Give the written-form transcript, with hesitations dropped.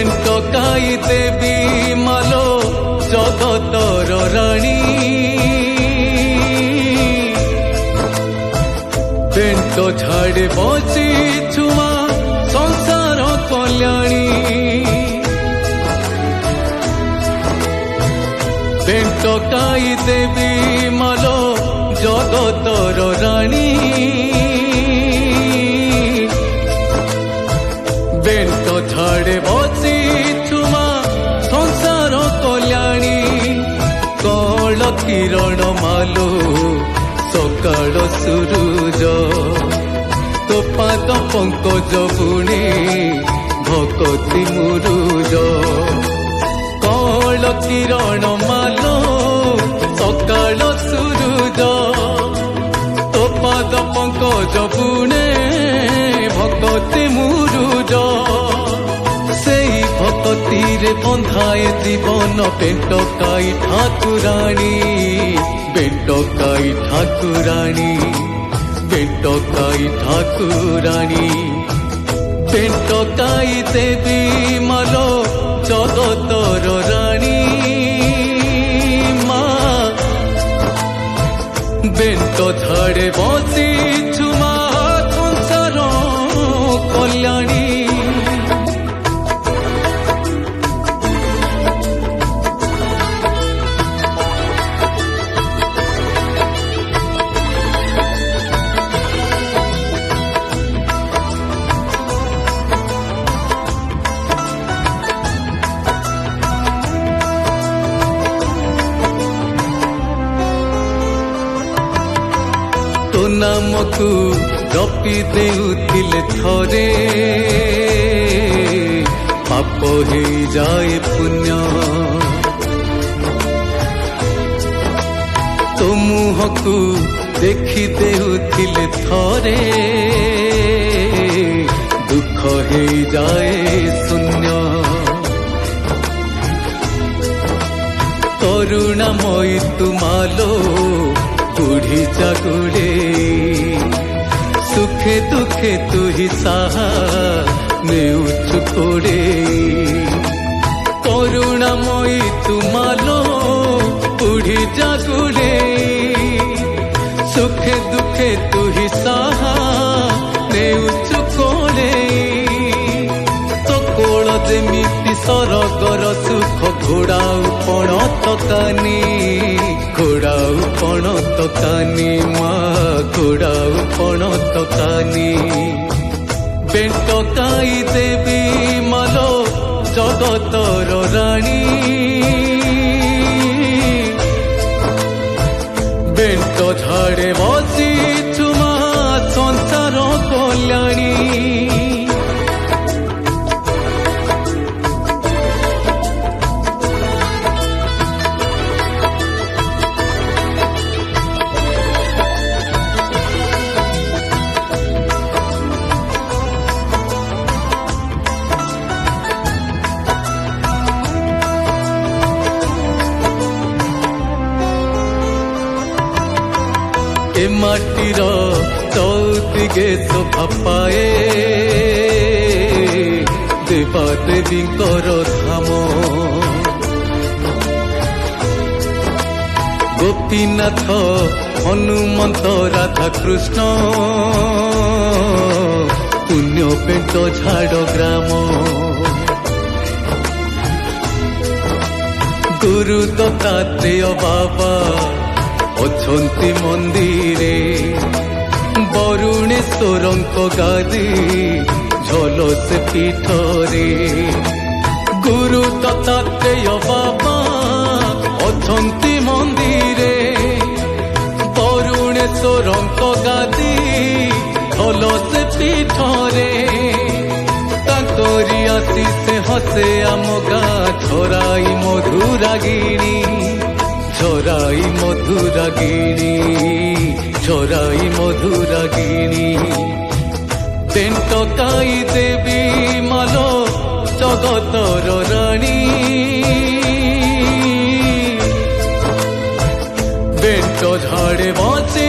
ଟକାଇ ଦେବି ମାଲୋ ଜଗତର ରାଣୀ। ପେଣ୍ଟ ଝାଡ଼େ ବସି ଛୁଆ ସଂସାର କଲ୍ୟାଣୀ। ପେଣ୍ଟ ଟକାଇ ଦେବି ମାଲୋ ଜଗତର ରାଣୀ। ବେଣ୍ଟ ଝାଡ଼େ ବସି ଛୁଆ ସଂସାର କଲ୍ୟାଣୀ। କଳ କିରଣ ମାଲୋ ସକାଳ ସୁରୁଜ, ତୋ ପାଦ ପଙ୍କଜ ବୁଣି ଭକତି ମୁରୁଜ। କଳ କିରଣ ମାଲୋ ସକାଳ ସୁରୁଜ, ତୋ ପାଦ ପଙ୍କଜ ବୁଣେ ଭକତି ମୁରୁଜ। ସେଇ ଭକତିରେ ବନ୍ଧାଏ ଜୀବନ ପେଣ୍ଟ ଟକାଇ ଠାକୁରାଣୀ। ପେଣ୍ଟ ଟକାଇ ଠାକୁରାଣୀ, ପେଣ୍ଟ ଟକାଇ ଠାକୁରାଣୀ। ପେଣ୍ଟ ଟକାଇ ଦେବି ମାଲୋ ଜଗତର ରାଣୀ। ମା ବେଣ୍ଟ ଝାଡ଼େ ବସି ଛୁଆ ସଂସାର କଲ୍ୟାଣୀ। ତୋ ନାମକୁ ଜପି ଦେଉଥିଲେ ଥରେ, ପାପ ହେଇଯାଏ ପୁଣ୍ୟ। ତୋ ମୁହଁକୁ ଦେଖି ଦେଉଥିଲେ ଥରେ, ଦୁଃଖ ହେଇଯାଏ ଶୂନ୍ୟ। କରୁଣାମୟୀ ତୁମାଲୋ ବୁଢ଼ୀ ଜାଗୁଳେ, ସୁଖେ ଦୁଃଖେ ତୁ ହି ସାହା ନେଉଛୁ କୋଡ଼େ। କରୁଣାମୟୀ ତୁମାଲୋ ବୁଢ଼ୀ ଜାଗୁଳେ, ସୁଖେ ଦୁଃଖେ ତୁ ହି ସାହା ନେଉଛୁ କୋଡ଼େ। ତୋ କୋଳ ଯେମିତି ସରଗର ସୁଖ ଘୋଡ଼ାଉ ପଣ ତକାନି। ଘୋଡ଼ାଉ ପଣ ତକାନି ମା, ଘୋଡ଼ାଉ ପଣ ତକାନି। ପେଣ୍ଟ ଟକାଇ ଦେବି ମାଲୋ ଜଗତର ରାଣୀ। ବେଣ୍ଟ ଝାଡ଼େ ବସି ଛୁଆ ସଂସାର କଲ୍ୟାଣୀ। ଏ ମାଟିର ଚଉଦିଗେ ଶୋଭା ପାଏ, ଦେବାଦେବୀଙ୍କର ଧାମ। ଗୋପୀନାଥ ହନୁମନ୍ତ ରାଧା କୃଷ୍ଣ, ପୁଣ୍ୟ ପେଣ୍ଟ ଝାଡ଼ ଗ୍ରାମ। ଗୁରୁ ଦତ୍ତାତ୍ରେୟ ବାବା ଅଛନ୍ତି ମନ୍ଦିରେ, ବରୁଣେଶ୍ୱରଙ୍କ ଗାଦି ଝଲସେ ପୀଠରେ। ଗୁରୁ ଦତ୍ତାତ୍ରେୟ ବାବା ଅଛନ୍ତି ମନ୍ଦିରେ, ବରୁଣେଶ୍ୱରଙ୍କ ଗାଦି ଝଲସେ ପୀଠରେ। ତାଙ୍କରି ଆଶିଷେ ହସେ ଆମ ଗାଁ ଝରାଇ ମଧୁରାଗିଣୀ। ଝରାଇ ମଧୁରାଗିଣୀ, ଝରାଇ ମଧୁରାଗିଣୀ। ପେଣ୍ଟ ଟକାଇ ଦେବି ମାଲୋ ଜଗତର ରାଣୀ। ବେଣ୍ଟ ଝାଡ଼େ ବସି